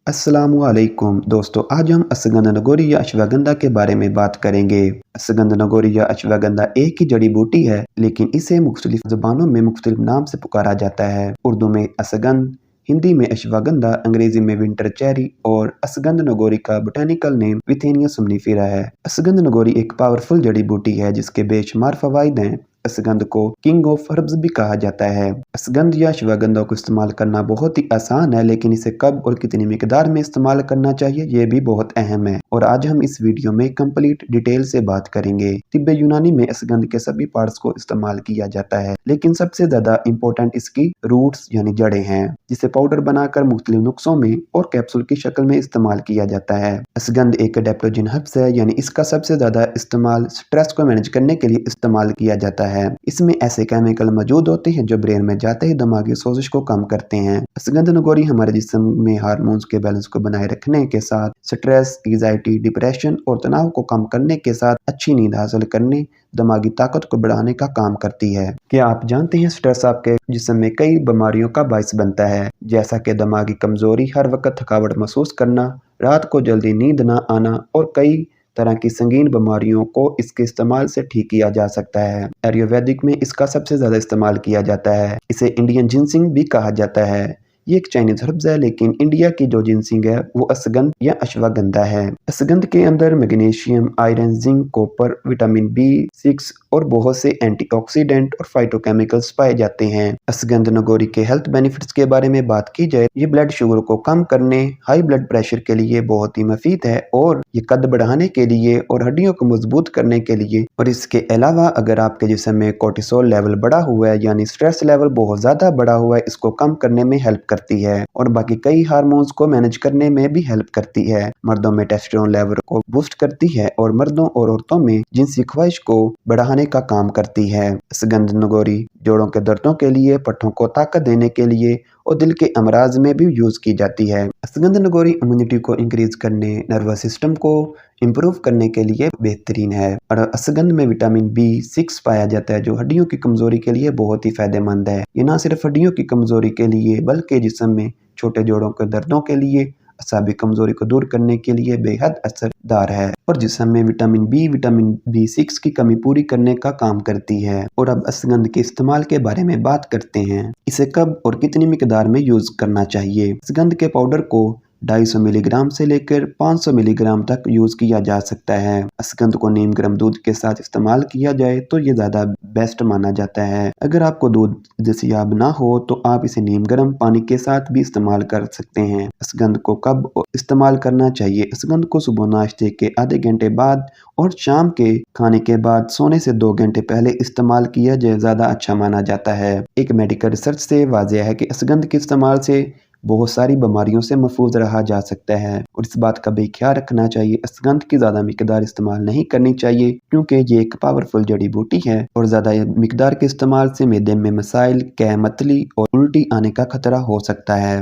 अस्सलामुअलैकुम दोस्तों, आज हम अश्वगंधा नगोरी या अश्वगंधा के बारे में बात करेंगे। अश्वगंधा नगोरी या अश्वगंधा एक ही जड़ी बूटी है, लेकिन इसे मुख्तलिफ ज़ुबानों में मुख्तलिफ नाम से पुकारा जाता है। उर्दू में अश्वगंध, हिंदी में अश्वगंधा, अंग्रेजी में विंटर चेरी और अश्वगंधा नगोरी का बोटेनिकल नेम विथेनिया सोमनिफेरा है। अश्वगंधा नगोरी एक पावरफुल जड़ी बूटी है जिसके बेशुमार फवाइद हैं। अश्वगंध को किंग ऑफ हर्ब्स भी कहा जाता है। अश्वगंध या अश्वगंधा को इस्तेमाल करना बहुत ही आसान है, लेकिन इसे कब और कितनी मिकदार में इस्तेमाल करना चाहिए ये भी बहुत अहम है। और आज हम इस वीडियो में कंप्लीट डिटेल से बात करेंगे। तिब्बे यूनानी में अश्वगंध के सभी पार्ट्स को इस्तेमाल किया जाता है, लेकिन सबसे ज्यादा इम्पोर्टेंट इसकी रूट्स यानी जड़ें हैं, जिसे पाउडर बनाकर मुख्तलिफ नुस्खों में और कैप्सूल की शक्ल में इस्तेमाल किया जाता है। अश्वगंध एक एडेप्टोजन हर्ब्स है, यानी इसका सबसे ज्यादा इस्तेमाल स्ट्रेस को मैनेज करने के लिए इस्तेमाल किया जाता है। इसमें ऐसे केमिकल मौजूद होते हैं जो ब्रेन में जाते ही दिमागी सोजिश को कम करते हैं। अश्वगंधा नगोरी हमारे जिस्म में हार्मोन्स के बैलेंस को बनाए रखने के साथ स्ट्रेस, एंजाइटी, डिप्रेशन और तनाव को कम करने के साथ अच्छी नींद हासिल करने, दिमागी ताकत को बढ़ाने का काम करती है। क्या आप जानते हैं स्ट्रेस आपके जिस्म में कई बीमारियों का बायस बनता है, जैसा कि दिमागी कमजोरी, हर वक्त थकावट महसूस करना, रात को जल्दी नींद न आना और कई तरह की संगीन बीमारियों को इसके इस्तेमाल से ठीक किया जा सकता है। आयुर्वेदिक में इसका सबसे ज्यादा इस्तेमाल किया जाता है। इसे इंडियन जिनसिंग भी कहा जाता है। ये एक चाइनीज हर्ब्स है, लेकिन इंडिया की जो जिनसिंग है वो अश्वगंध या अश्वगंधा है। अश्वगंध के अंदर magnesium, iron, zinc, copper, vitamin B6 और बहुत से एंटीऑक्सीडेंट और फाइटोकेमिकल्स पाए जाते हैं। अश्वगंधा नगोरी के हेल्थ बेनिफिट्स के बारे में बात की जाए, ये ब्लड शुगर को कम करने, हाई ब्लड प्रेशर के लिए बहुत ही मुफीद है और ये कद बढ़ाने के लिए और हड्डियों को मजबूत करने के लिए। और इसके अलावा अगर आपके जिस्म में कोर्टिसोल लेवल बढ़ा हुआ है यानी स्ट्रेस लेवल बहुत ज्यादा बढ़ा हुआ है, इसको कम करने में हेल्प करती है और बाकी कई हार्मोन्स को मैनेज करने में भी हेल्प करती है। मर्दों में टेस्टोस्टेरोन लेवल को बूस्ट करती है और मर्दों और औरतों में जिनसी ख्वाहिश को बढ़ाने का काम करती है। अश्वगंधा नगोरी जोड़ों के दर्दों के लिए, पट्टों को ताकत देने के लिए और दिल के अमराज में भी यूज की जाती है। अश्वगंधा नगोरी इम्यूनिटी को इंक्रीज करने, नर्वस सिस्टम को इम्प्रूव करने के लिए बेहतरीन है। और अश्वगंध में विटामिन B6 पाया जाता है जो हड्डियों की कमजोरी के लिए बहुत ही फायदेमंद है। ये न सिर्फ हड्डियों की कमजोरी के लिए बल्कि जिस्म में छोटे जोड़ों के दर्दों के लिए, असाबी कमजोरी को दूर करने के लिए बेहद असरदार है और जिस्म में विटामिन B6 की कमी पूरी करने का काम करती है। और अब अश्वगंध के इस्तेमाल के बारे में बात करते हैं। इसे कब और कितनी मिकदार में यूज करना चाहिए। अश्वगंध के पाउडर को 250 मिलीग्राम से लेकर 500 मिलीग्राम तक यूज किया जा सकता है। अश्वगंध को नीम गर्म दूध के साथ इस्तेमाल किया जाए तो ये ज्यादा बेस्ट माना जाता है। अगर आपको दूध दस्तयाब ना हो तो आप इसे नीम गर्म पानी के साथ भी इस्तेमाल कर सकते हैं। अश्वगंध को कब इस्तेमाल करना चाहिए। अश्वगंध को सुबह नाश्ते के आधे घंटे बाद और शाम के खाने के बाद सोने से 2 घंटे पहले इस्तेमाल किया जाए ज्यादा अच्छा माना जाता है। एक मेडिकल रिसर्च से वाज़ेह है कि अश्वगंध के इस्तेमाल से बहुत सारी बीमारियों से महफूज रहा जा सकता है और इस बात का भी ख्याल रखना चाहिए अश्वगंध की ज्यादा मिकदार इस्तेमाल नहीं करनी चाहिए, क्योंकि ये एक पावरफुल जड़ी बूटी है और ज्यादा मिकदार के इस्तेमाल से मैदे में मसाइल, कै मतली और उल्टी आने का खतरा हो सकता है।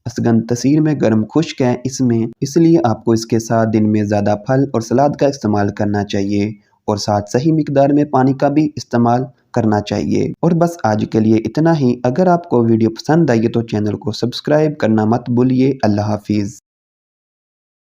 अश्वगंध तसीर में गर्म खुश्क है इसलिए आपको इसके साथ दिन में ज्यादा फल और सलाद का इस्तेमाल करना चाहिए और साथ सही मिकदार में पानी का भी इस्तेमाल करना चाहिए। और बस आज के लिए इतना ही। अगर आपको वीडियो पसंद आई है तो चैनल को सब्सक्राइब करना मत भूलिए। अल्लाह हाफिज।